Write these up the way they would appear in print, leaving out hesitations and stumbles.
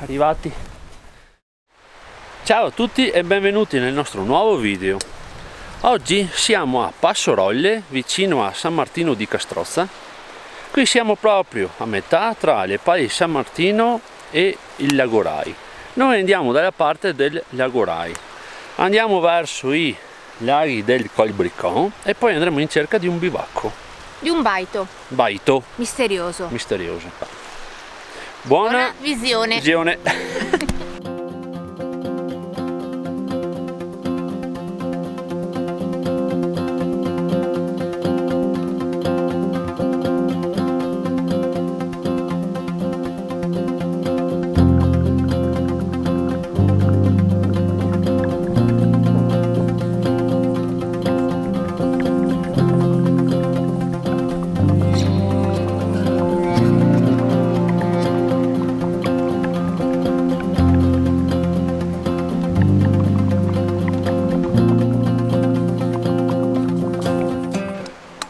arrivati. Ciao a tutti e benvenuti nel nostro nuovo video. Oggi siamo a Passoroglie, vicino a San Martino di Castrozza. Qui siamo proprio a metà tra le Pali di San Martino e il Lagorai. Noi andiamo dalla parte del Lagorai, andiamo verso i laghi del Col Briccon e poi andremo in cerca di un bivacco. Di un baito. Baito. Misterioso. Misterioso. Buona visione.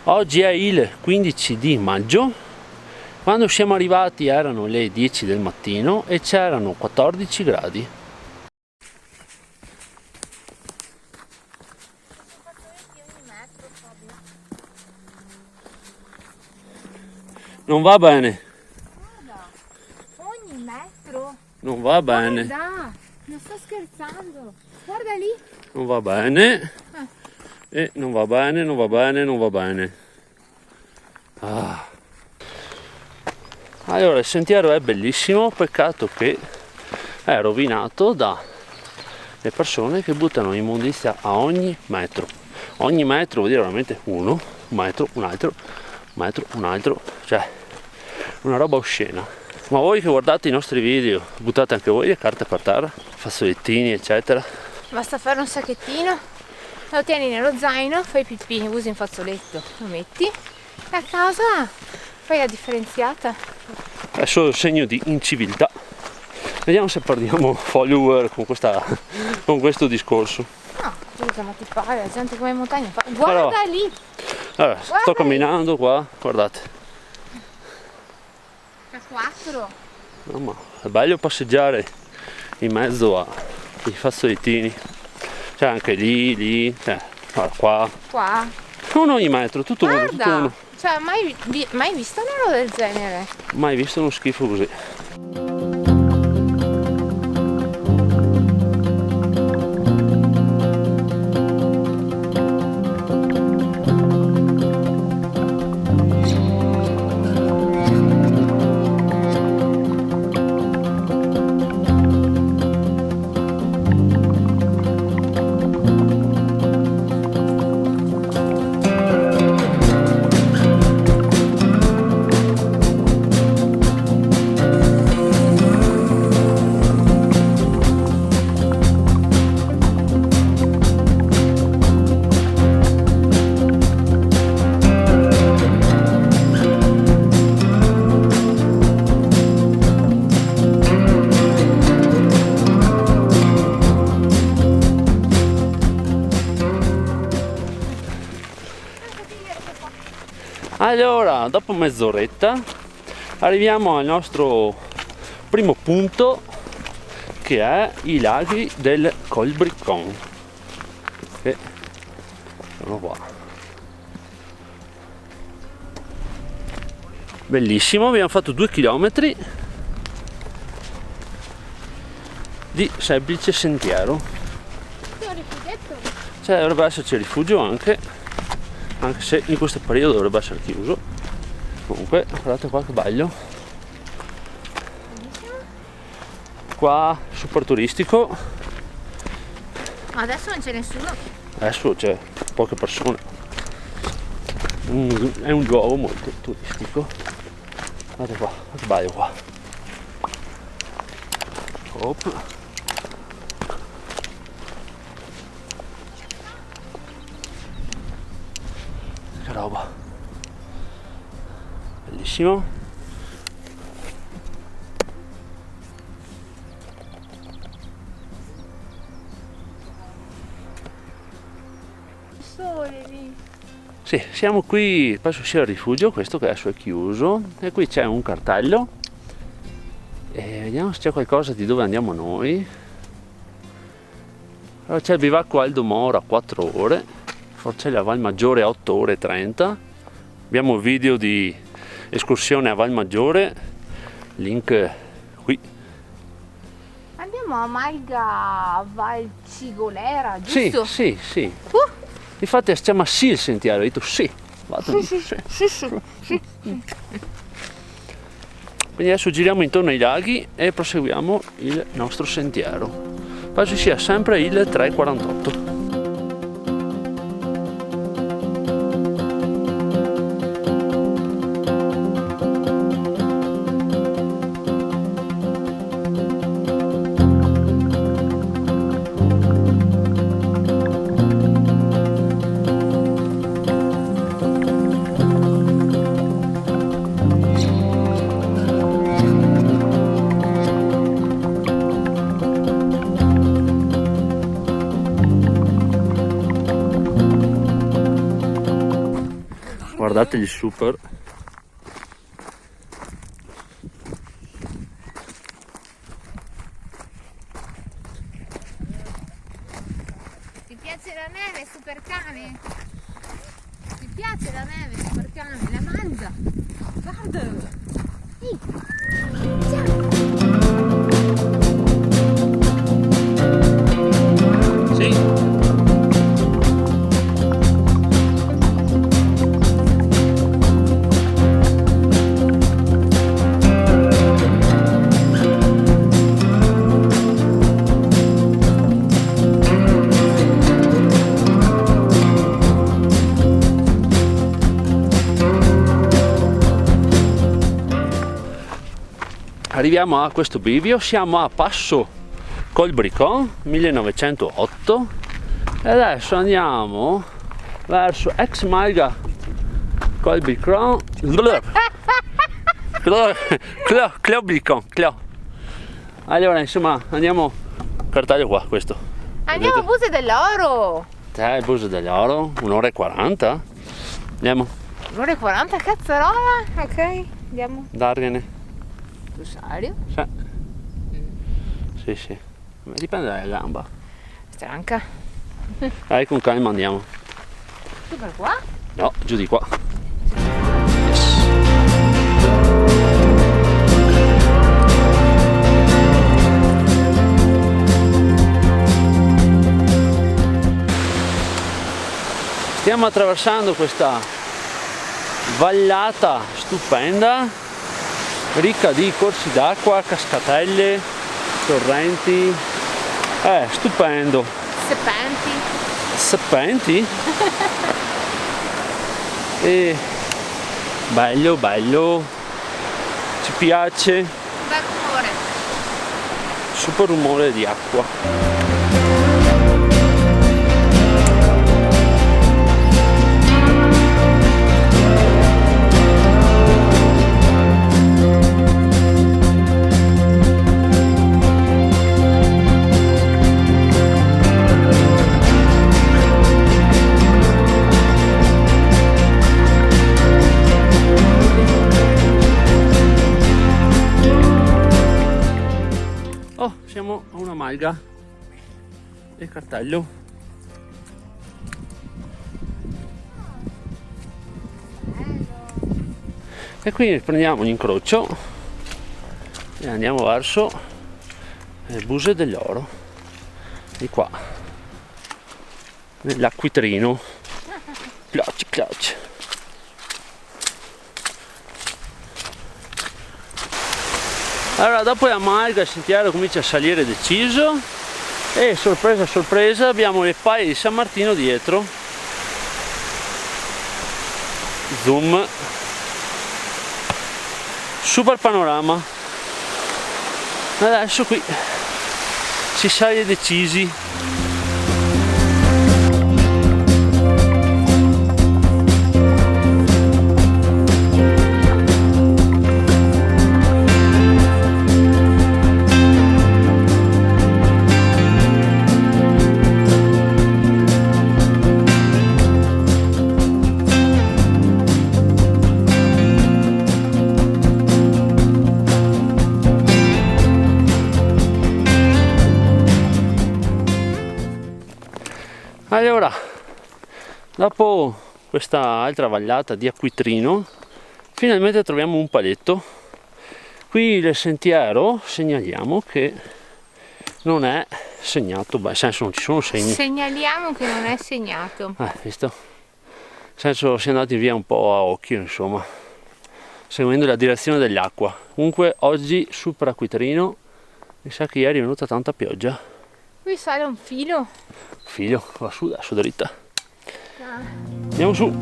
Oggi è il 15 di maggio, quando siamo arrivati erano le 10 del mattino e c'erano 14 gradi. Non va bene. Guarda, ogni metro. Non va bene. Guarda, non sto scherzando. Guarda lì. Non va bene. E non va bene, non va bene, non va bene. Allora, il sentiero è bellissimo, peccato che è rovinato dalle persone che buttano immondizia a ogni metro. Ogni metro vuol dire veramente un metro, un altro, cioè una roba oscena. Ma voi che guardate i nostri video, buttate anche voi le carte per terra, fazzolettini, eccetera? Basta fare un sacchettino, lo tieni nello zaino, fai pipì, usi un fazzoletto, lo metti e a casa fai la differenziata. È solo segno di inciviltà. Vediamo se perdiamo follower con questo discorso. No, scusa, ma ti pare, la gente come in montagna fa. Guarda allora, lì! Allora, sto camminando qua, guardate. A 4. No, ma è bello passeggiare in mezzo ai fazzolettini. C'è anche lì, guarda, Qua. non ogni metro, tutto uno, tutto Guarda! uno. Cioè, mai visto una roba del genere? Mai visto uno schifo così. Allora, dopo mezz'oretta arriviamo al nostro primo punto, che è i laghi del Col Briccon, che sono qua. Bellissimo, abbiamo fatto 2 chilometri di semplice sentiero. Cioè, dovrebbe esserci rifugio anche se in questo periodo dovrebbe essere chiuso. Comunque guardate qua che bello, qua super turistico. Ma adesso non c'è nessuno. Adesso c'è poche persone, è un luogo molto turistico. Guardate qua che bello qua. Che roba, bellissimo. Sole lì. Sì, siamo qui, penso sia il rifugio questo che adesso è chiuso, e qui c'è un cartello E vediamo se c'è qualcosa di dove andiamo noi. Allora, c'è il bivacco Aldo Moro a 4 ore, Forcella Val Maggiore a 8 ore e 30. Abbiamo video di escursione a Val Maggiore, link qui. Andiamo a Malga Val Cigolera, giusto? Sì. Infatti si chiama sì il sentiero, ho detto sì. Vado Sì. Quindi adesso giriamo intorno ai laghi e proseguiamo il nostro sentiero. Penso sia sempre il 348. Guardate gli super. Ti piace la neve, super cane? Ti piace la neve, super cane? La mangia? Guarda! Sì. Arriviamo a questo bivio, siamo a Passo Colbricon 1908 e adesso andiamo verso ex Malga Colbricon Colbricon. Allora insomma andiamo, cartaglio qua questo. Andiamo a Buse dell'Oro! Il Buso dell'Oro, 1 ora e 40. Andiamo, 1 ora e 40, cazzarola! Ok, andiamo. dargliene. Sul serio? Sì. Ma dipende dalla gamba. Stanca. Dai, con calma andiamo. Tu per qua? No, giù di qua. Stiamo attraversando questa vallata stupenda, ricca di corsi d'acqua, cascatelle, torrenti. Stupendo. Serpenti? E bello, ci piace. Bel rumore. Super rumore di acqua. Siamo a una malga e cartello. E quindi prendiamo un incrocio e andiamo verso il Buse dell'Oro, di qua, nell'acquitrino. Clutch. Allora dopo la malga il sentiero comincia a salire deciso e sorpresa abbiamo le paie di San Martino dietro. Zoom, super panorama. Adesso qui si sale decisi. Allora, dopo questa altra vallata di acquitrino, finalmente troviamo un paletto. Qui il sentiero segnaliamo che non è segnato, nel senso non ci sono segni. Segnaliamo che non è segnato. Visto? Nel senso si è andati via un po' a occhio, insomma, seguendo la direzione dell'acqua. Comunque oggi super acquitrino, mi sa che ieri è venuta tanta pioggia. Qui sale un filo. Filo, va su, adesso dritta. Andiamo su.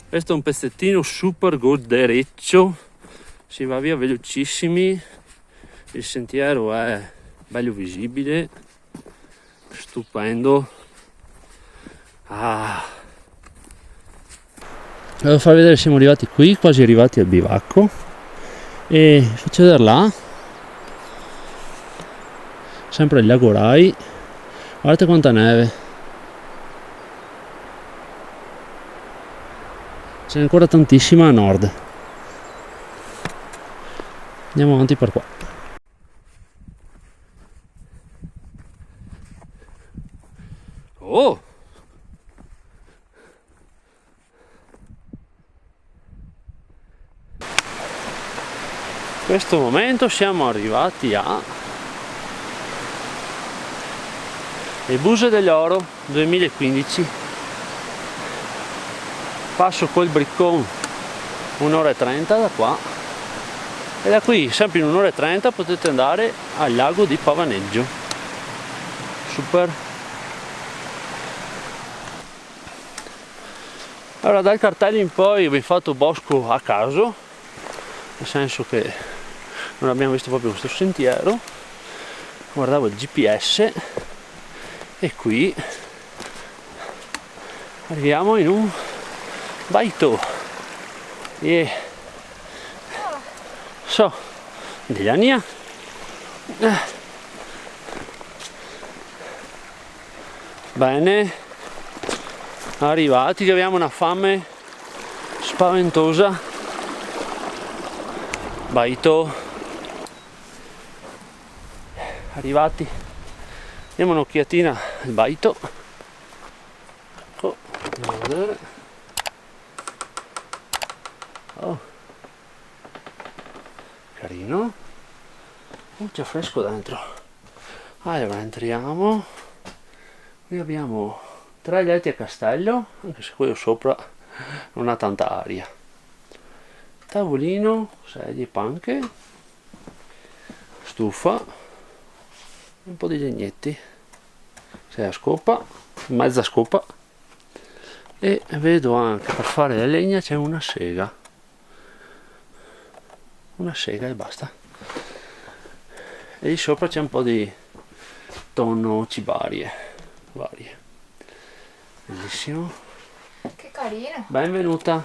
Questo è un pezzettino super godereccio, si va via velocissimi, il sentiero è bello visibile, stupendo. Devo far vedere, siamo arrivati qui, quasi arrivati al bivacco, e faccio vedere là, sempre il lago Rai, guardate quanta neve. C'è ancora tantissima a nord. Andiamo avanti per qua. Oh! In questo momento siamo arrivati a le Buse dell'Oro 2015. Passo col Briccon 1 ora e 30 da qua, e da qui sempre in 1 ora e 30 potete andare al lago di Pavaneggio. Super. Allora, dal cartello in poi vi ho fatto bosco a caso, nel senso che non abbiamo visto proprio questo sentiero. Guardavo il GPS e qui arriviamo in un baito. So, Deliania. Bene, arrivati, che abbiamo una fame spaventosa. Baito. Arrivati. Diamo un'occhiatina al baito. Andiamo a vedere. Oh, carino. C'è fresco dentro. Allora entriamo. Qui abbiamo 3 letti a castello, anche se quello sopra non ha tanta aria. Tavolino, sedie, panche, stufa, un po' di legnetti, sei a scopa, mezza scopa, e vedo anche per fare la legna c'è una sega e basta, e lì sopra c'è un po' di tonno cibarie varie. Bellissimo, Che carino. benvenuta.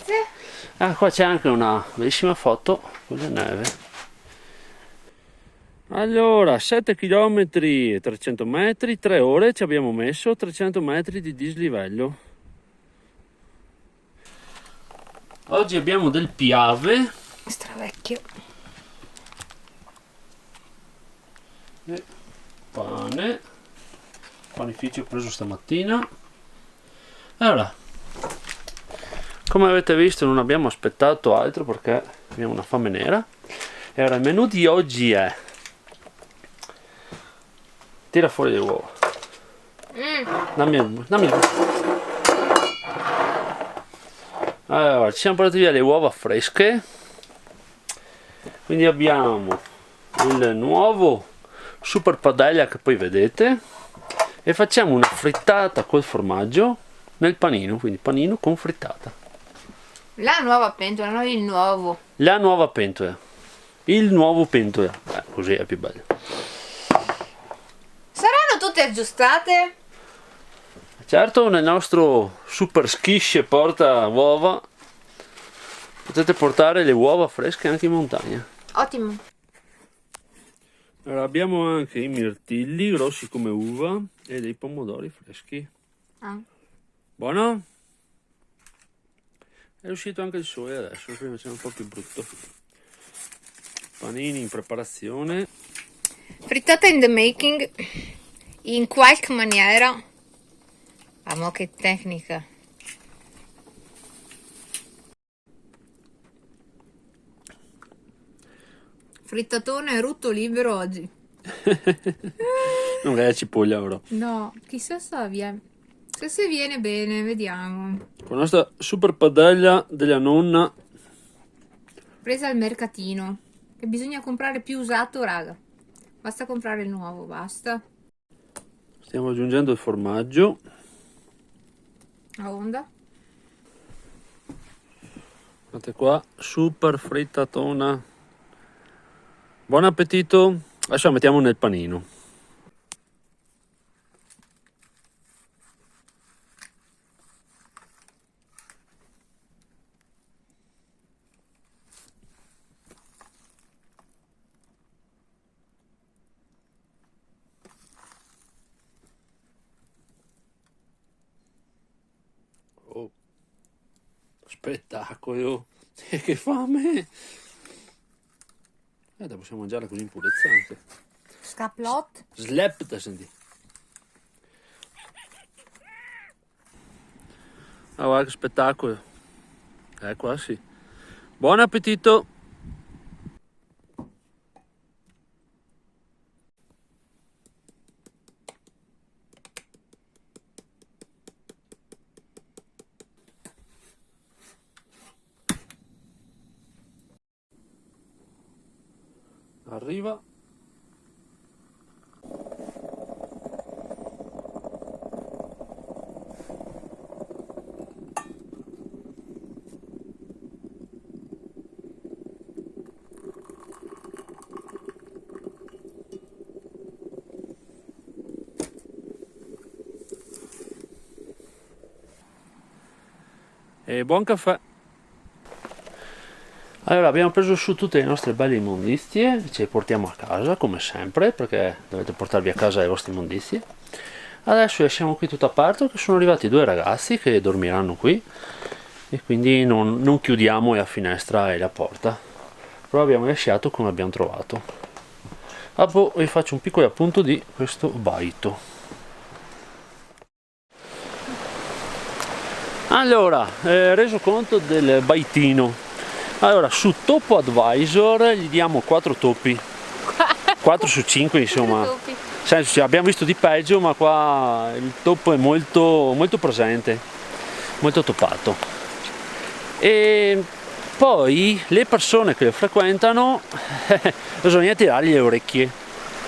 Sì. Qua c'è anche una bellissima foto con la neve. Allora, 7 km e 300 metri, 3 ore ci abbiamo messo, 300 metri di dislivello. Oggi abbiamo del Piave. Stravecchio. E pane. Panificio preso stamattina. Allora, come avete visto non abbiamo aspettato altro perché abbiamo una fame nera. E ora il menù di oggi è: tira fuori le uova. Dammi. Allora, ci siamo portati via le uova fresche. Quindi abbiamo il nuovo super padella che poi vedete, e facciamo una frittata col formaggio nel panino, quindi panino con frittata. La nuova pentola, non il nuovo. La nuova pentola. Il nuovo pentola. Così è più bello. Saranno tutte aggiustate? Certo, nel nostro super schisce porta uova potete portare le uova fresche anche in montagna. Ottimo. Allora, abbiamo anche i mirtilli grossi come uva e dei pomodori freschi. Buono? È uscito anche il sole adesso, prima c'era un po' più brutto. Panini in preparazione. Frittata in the making, in qualche maniera. Amo che tecnica. Frittatone rutto libero oggi. Non è cipoglia ora. No, chissà se viene bene, vediamo. Con la nostra super padella della nonna. Presa al mercatino. Che bisogna comprare più usato, raga. Basta comprare il nuovo, basta. Stiamo aggiungendo il formaggio. A onda. Guardate qua, super frittatona. Buon appetito. Adesso la mettiamo nel panino. Oh, spettacolo. Che fame. Possiamo mangiarla così in purezza anche. Scaplot. Slap da sentire. Ah, guarda che spettacolo. Qua sì. Buon appetito. Arriva. E buon caffè. Allora, abbiamo preso su tutte le nostre belle immondizie, ce le portiamo a casa come sempre, perché dovete portarvi a casa le vostre immondizie. Adesso lasciamo qui tutto aperto, che sono arrivati 2 ragazzi che dormiranno qui e quindi non chiudiamo la finestra e la porta, però abbiamo lasciato come abbiamo trovato. Dopo vi faccio un piccolo appunto di questo baito. Allora, reso conto del baitino. Allora, su Topo Advisor gli diamo 4 topi. 4 su 5 insomma. Senso, abbiamo visto di peggio, ma qua il topo è molto, molto presente, molto topato. E poi le persone che lo frequentano bisogna tirargli le orecchie,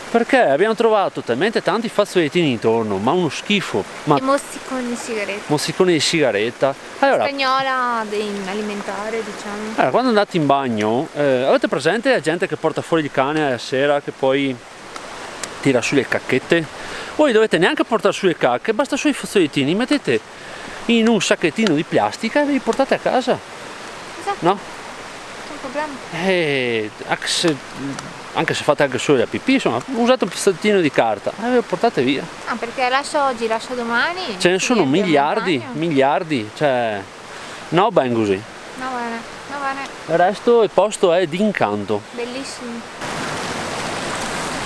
perché abbiamo trovato talmente tanti fazzolettini intorno, ma uno schifo. E mozziconi di sigaretta. Mozziconi di sigaretta. Allora, spagnola alimentare, diciamo. Allora, quando andate in bagno, avete presente la gente che porta fuori il cane alla sera che poi tira su le cacchette? Voi dovete neanche portare su le cacche, basta sui fazzolettini, mettete in un sacchettino di plastica e ve li portate a casa. Esatto. No? Non problema. Anche se fate anche solo la pipì, insomma, usate un pezzettino di carta e ve lo portate via. Ah, perché lascio oggi, lascio domani. Ce ne sono miliardi, cioè no ben così. No bene, no bene. Il resto il posto è d'incanto. Bellissimo.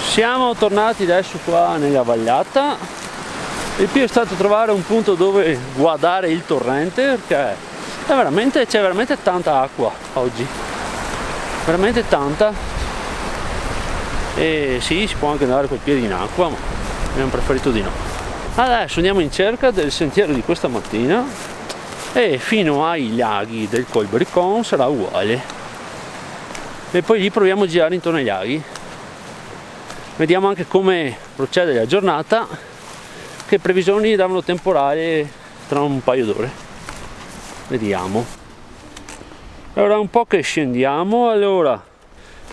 Siamo tornati adesso qua nella vagliata. Il più è stato trovare un punto dove guardare il torrente, perché c'è veramente tanta acqua oggi, veramente tanta. E sì, si può anche andare col piede in acqua, ma abbiamo preferito di no. Adesso andiamo in cerca del sentiero di questa mattina e fino ai laghi del Col Bricon sarà uguale. E poi lì proviamo a girare intorno ai laghi. Vediamo anche come procede la giornata, che previsioni davano temporale tra un paio d'ore. Vediamo. Allora, un po' che scendiamo, allora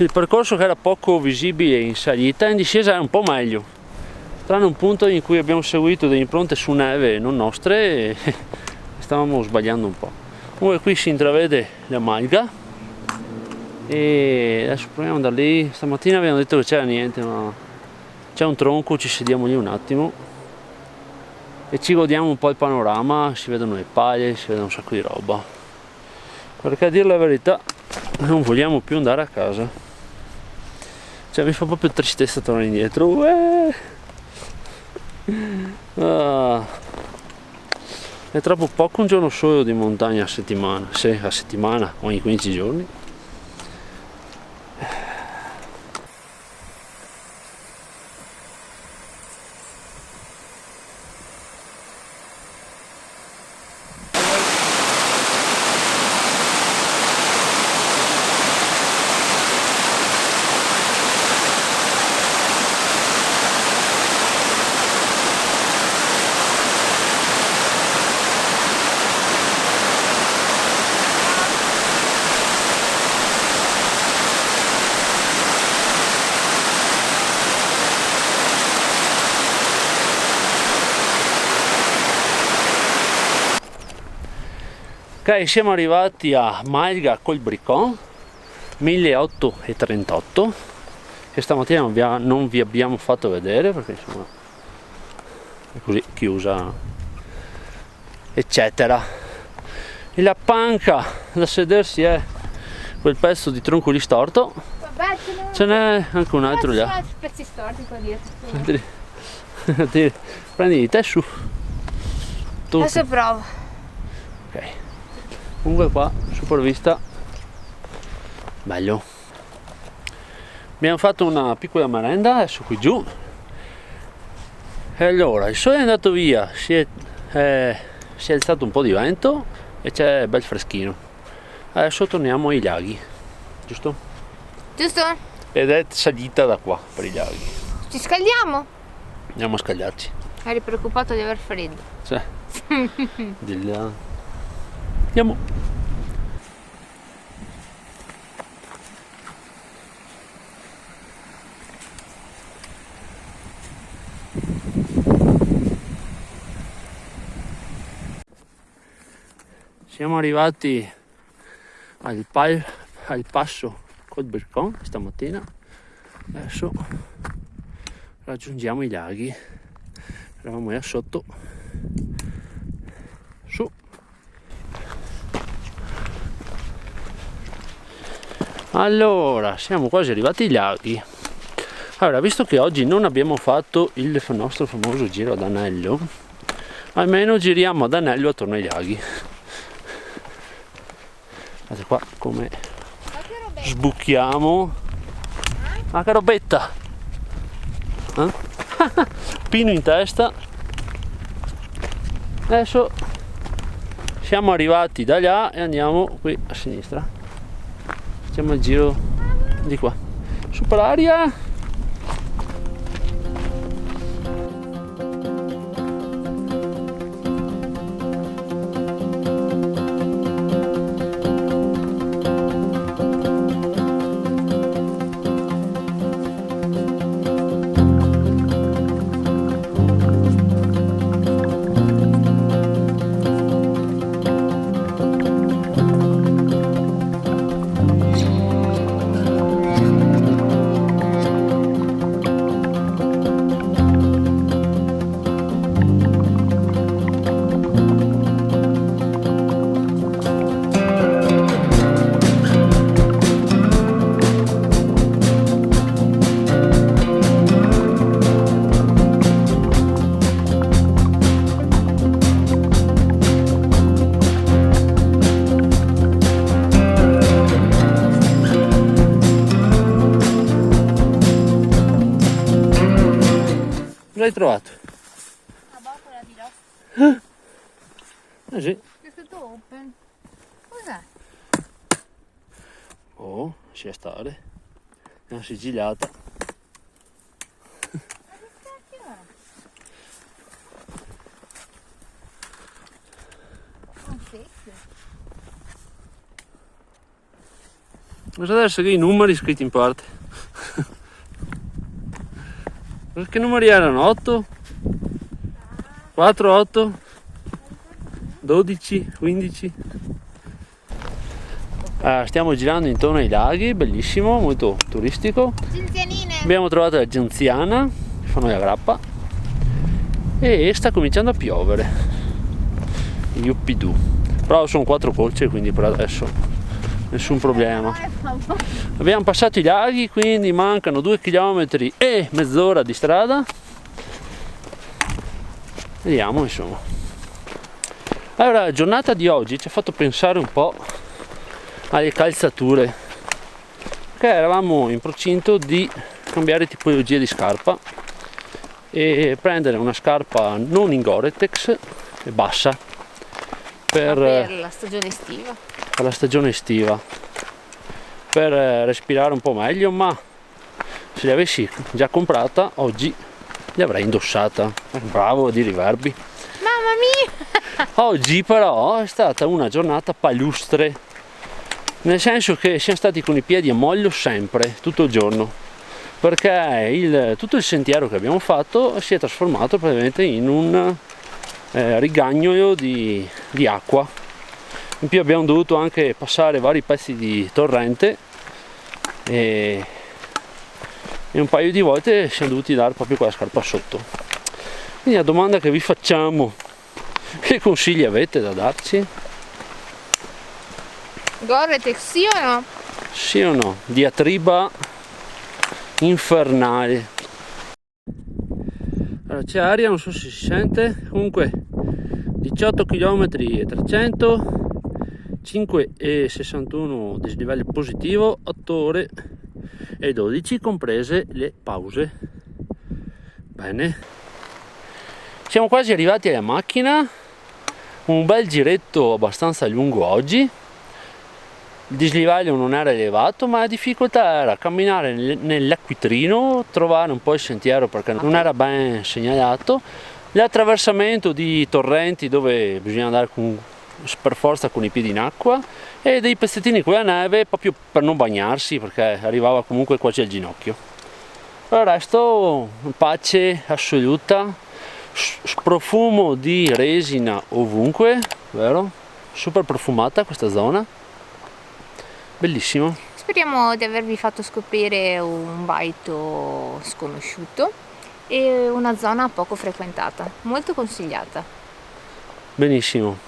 il percorso che era poco visibile in salita, in discesa è un po' meglio, tranne un punto in cui abbiamo seguito delle impronte su neve non nostre e stavamo sbagliando un po'. Comunque qui si intravede la malga E adesso proviamo ad andare lì. Stamattina abbiamo detto che c'era niente, ma c'è un tronco, ci sediamo lì un attimo e ci godiamo un po' il panorama, si vedono le paglie, si vede un sacco di roba, perché a dire la verità non vogliamo più andare a casa, cioè mi fa proprio tristezza tornare indietro. È troppo poco un giorno solo di montagna a settimana, se a settimana, ogni 15 giorni. Ok, siamo arrivati a Mailga col Bricon, 1838, che stamattina non vi abbiamo fatto vedere perché insomma è così chiusa, eccetera. E la panca da sedersi è quel pezzo di tronco lì storto. Vabbè, Ce n'è anche un altro ci là. sono altri pezzi storti qua dietro. Prendi te su. Tu. Adesso provo. Ok. Comunque qua, super vista. Bello. Abbiamo fatto una piccola merenda, adesso qui giù. E allora, il sole è andato via, si è alzato un po' di vento e c'è bel freschino. Adesso torniamo ai laghi, giusto? Giusto? Ed è salita da qua per i laghi. Ci scaldiamo? Andiamo a scagliarci. Eri preoccupato di aver freddo. Cioè, di là. Andiamo. Siamo arrivati al passo col Bricon stamattina. Adesso raggiungiamo i laghi. Eravamo là sotto. Su. Allora, siamo quasi arrivati ai laghi. Allora, visto che oggi non abbiamo fatto il nostro famoso giro ad anello, almeno giriamo ad anello attorno ai laghi. Guardate qua come sbucchiamo. Ah, che robetta! Eh? Pino in testa. Adesso siamo arrivati da là e andiamo qui a sinistra. Facciamo il giro di qua. Su per l'aria. L'hai trovato? La botola di là. Eh sì. È tutto open. Cos'è? Oh, sia stare. È una sigillata. Un secchio. Cosa deve essere i numeri scritti in parte? Che numeri erano? 8? 4, 8? 12, 15? Stiamo girando intorno ai laghi, bellissimo, molto turistico. Genzianine! Abbiamo trovato la genziana, che fa noi a grappa, e sta cominciando a piovere. Yuppidù. Però sono 4 colce, quindi per adesso nessun problema. Abbiamo passato i laghi, quindi mancano 2 km e mezz'ora di strada. Vediamo, insomma. Allora, la giornata di oggi ci ha fatto pensare un po' alle calzature, perché eravamo in procinto di cambiare tipologia di scarpa e prendere una scarpa non in Gore-Tex e bassa per la stagione estiva. per la stagione estiva, per respirare un po' meglio, ma se li avessi già comprata oggi li avrei indossata. Bravo a dire i verbi. Mamma mia! Oggi però è stata una giornata palustre, nel senso che siamo stati con i piedi a moglio sempre, tutto il giorno, perché tutto il sentiero che abbiamo fatto si è trasformato praticamente in un rigagnolo di acqua. In più abbiamo dovuto anche passare vari pezzi di torrente e un paio di volte siamo dovuti dare proprio quella scarpa sotto. Quindi la domanda che vi facciamo: che consigli avete da darci? Gore-Tex sì o no? Sì o no? Diatriba infernale. Allora, c'è aria, non so se si sente. Comunque 18 km e 300, 5,61 dislivello positivo, 8 ore e 12 comprese le pause. Bene, siamo quasi arrivati alla macchina. Un bel giretto abbastanza lungo oggi. Il dislivello non era elevato, ma la difficoltà era camminare nell'acquitrino, trovare un po' il sentiero perché non era ben segnalato, l'attraversamento di torrenti dove bisogna andare per forza con i piedi in acqua, e dei pezzettini con la neve proprio per non bagnarsi perché arrivava comunque quasi al ginocchio. Per il resto pace assoluta, profumo di resina ovunque, vero? Super profumata questa zona. Bellissimo. Speriamo di avervi fatto scoprire un baito sconosciuto e una zona poco frequentata, molto consigliata. Benissimo.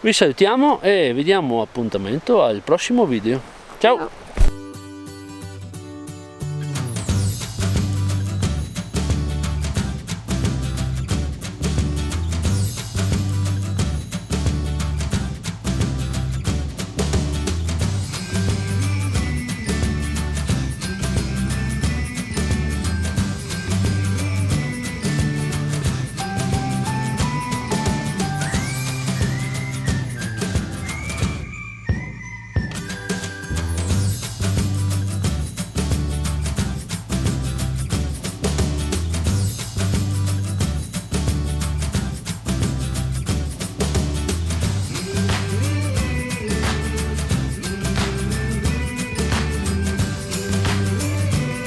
Vi salutiamo e vi diamo appuntamento al prossimo video. Ciao!